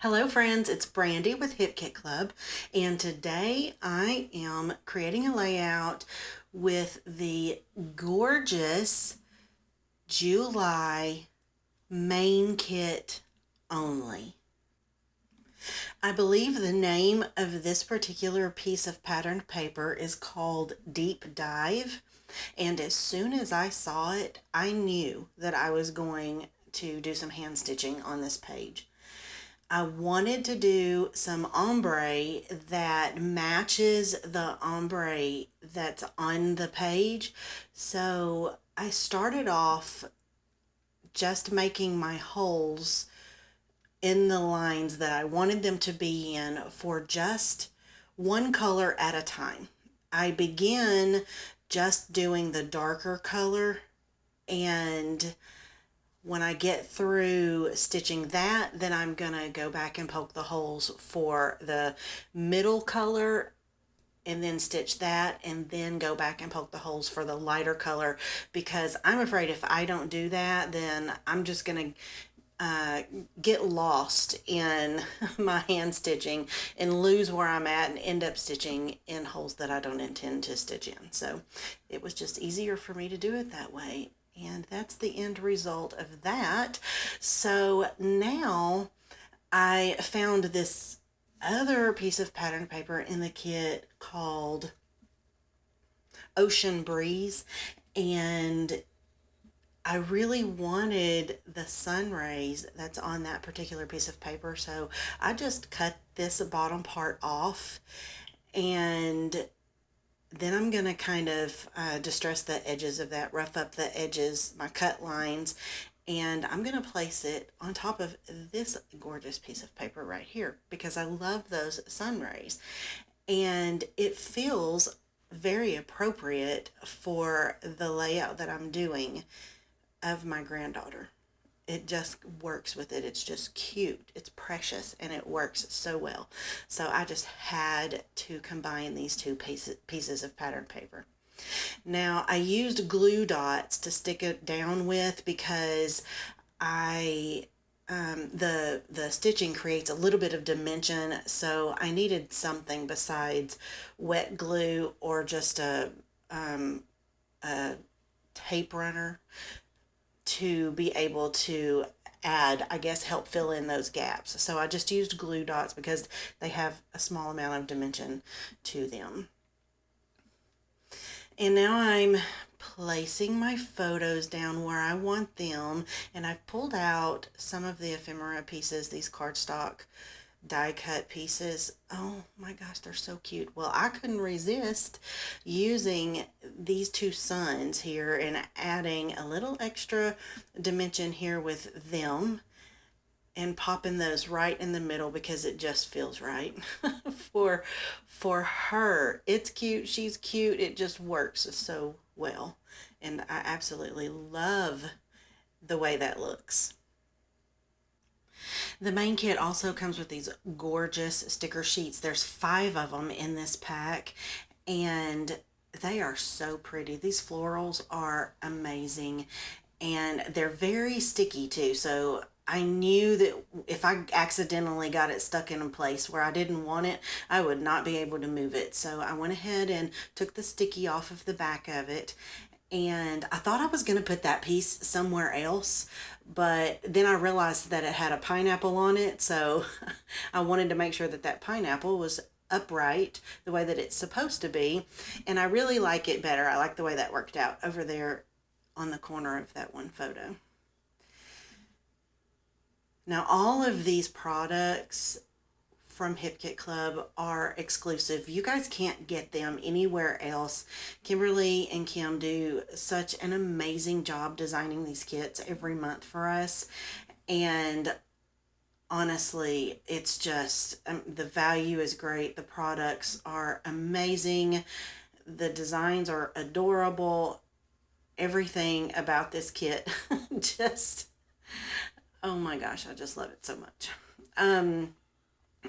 Hello friends, it's Brandy with Hip Kit Club, and today I am creating a layout with the gorgeous July main kit only. I believe the name of this particular piece of patterned paper is called Deep Dive, and as soon as I saw it, I knew that I was going to do some hand stitching on this page. I wanted to do some ombre that matches the ombre that's on the page. So I started off just making my holes in the lines that I wanted them to be in for just one color at a time. I began just doing the darker color, and when I get through stitching that, then I'm gonna go back and poke the holes for the middle color and then stitch that and then go back and poke the holes for the lighter color, because I'm afraid if I don't do that, then I'm just gonna get lost in my hand stitching and lose where I'm at and end up stitching in holes that I don't intend to stitch in. So it was just easier for me to do it that way. And that's the end result of that. So now I found this other piece of pattern paper in the kit called Ocean Breeze, and I really wanted the sun rays that's on that particular piece of paper, so I just cut this bottom part off, and then I'm going to kind of distress the edges of that, rough up the edges, my cut lines, and I'm going to place it on top of this gorgeous piece of paper right here because I love those sun rays. And it feels very appropriate for the layout that I'm doing of my granddaughter. It just works with it. It's just cute. It's precious and it works so well. So I just had to combine these two pieces of pattern paper. Now I used glue dots to stick it down with because I the stitching creates a little bit of dimension, so I needed something besides wet glue or just a tape runner to be able to add, I guess, help fill in those gaps. So I just used glue dots because they have a small amount of dimension to them. And now I'm placing my photos down where I want them, and I've pulled out some of the ephemera pieces, these cardstock die cut pieces. Oh my gosh, they're so cute. Well, I couldn't resist using these two suns here and adding a little extra dimension here with them and popping those right in the middle because it just feels right for for her. It's cute, she's cute, it just works so well, and I absolutely love the way that looks. The main kit also comes with these gorgeous sticker sheets. There's 5 of them in this pack, and they are so pretty. These florals are amazing, and they're very sticky too. So I knew that if I accidentally got it stuck in a place where I didn't want it, I would not be able to move it. So I went ahead and took the sticky off of the back of it, and I thought I was going to put that piece somewhere else, but then I realized that it had a pineapple on it, so I wanted to make sure that that pineapple was upright the way that it's supposed to be, and I really like it better. I like the way that worked out over there on the corner of that one photo. Now all of these products from Hip Kit Club are exclusive. You guys can't get them anywhere else. Kimberly and Kim do such an amazing job designing these kits every month for us. And honestly, it's just, the value is great. The products are amazing. The designs are adorable. Everything about this kit just, oh my gosh, I just love it so much.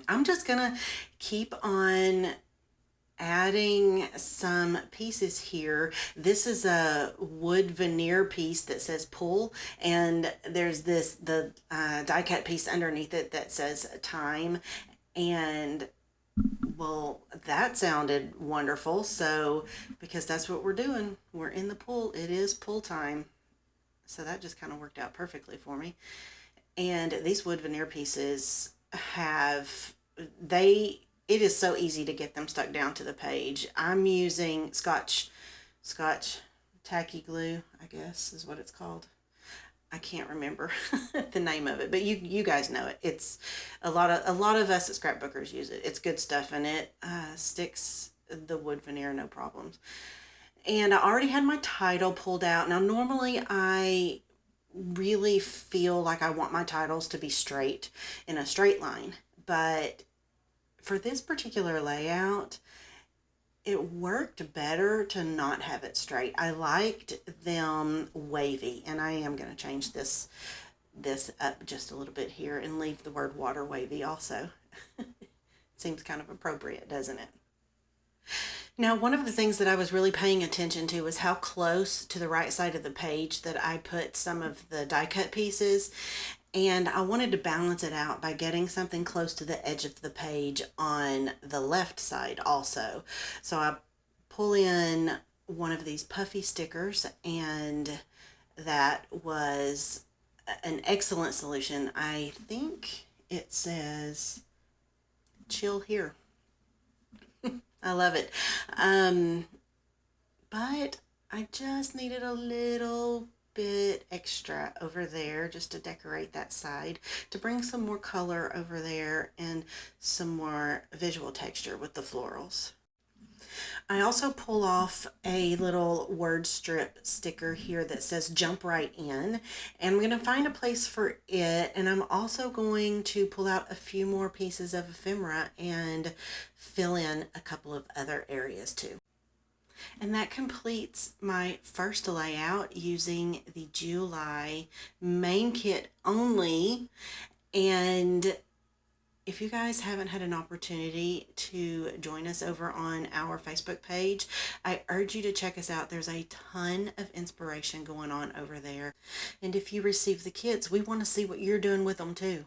I'm just gonna keep on adding some pieces here. This is a wood veneer piece that says pull, and there's the die cut piece underneath it that says time. And well, that sounded wonderful. So, because that's what we're doing, we're in the pool. It is pull time. So that just kind of worked out perfectly for me. And these wood veneer pieces have, it is so easy to get them stuck down to the page. I'm using Scotch tacky glue, I guess is what it's called. I can't remember the name of it, but you guys know it. It's a lot of us at scrapbookers use it. It's good stuff, and it sticks the wood veneer no problems. And I already had my title pulled out. Now normally I really feel like I want my titles to be straight in a straight line, but for this particular layout, it worked better to not have it straight. I liked them wavy, and I am going to change this up just a little bit here and leave the word water wavy also. Seems kind of appropriate, doesn't it? Now, one of the things that I was really paying attention to was how close to the right side of the page that I put some of the die cut pieces. And I wanted to balance it out by getting something close to the edge of the page on the left side also. So I pull in one of these puffy stickers, and that was an excellent solution. I think it says chill here. I love it. But I just needed a little bit extra over there just to decorate that side, to bring some more color over there and some more visual texture with the florals. I also pull off a little word strip sticker here that says jump right in, and I'm going to find a place for it, and I'm also going to pull out a few more pieces of ephemera and fill in a couple of other areas too. And that completes my first layout using the July main kit only. And if you guys haven't had an opportunity to join us over on our Facebook page, I urge you to check us out. There's a ton of inspiration going on over there. And if you receive the kits, we want to see what you're doing with them too.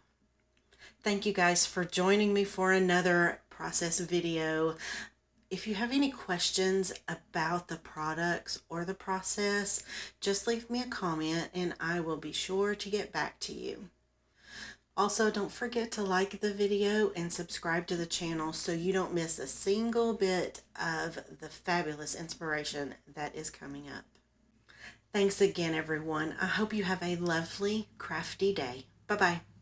Thank you guys for joining me for another process video. If you have any questions about the products or the process, just leave me a comment and I will be sure to get back to you. Also, don't forget to like the video and subscribe to the channel so you don't miss a single bit of the fabulous inspiration that is coming up. Thanks again, everyone. I hope you have a lovely, crafty day. Bye-bye.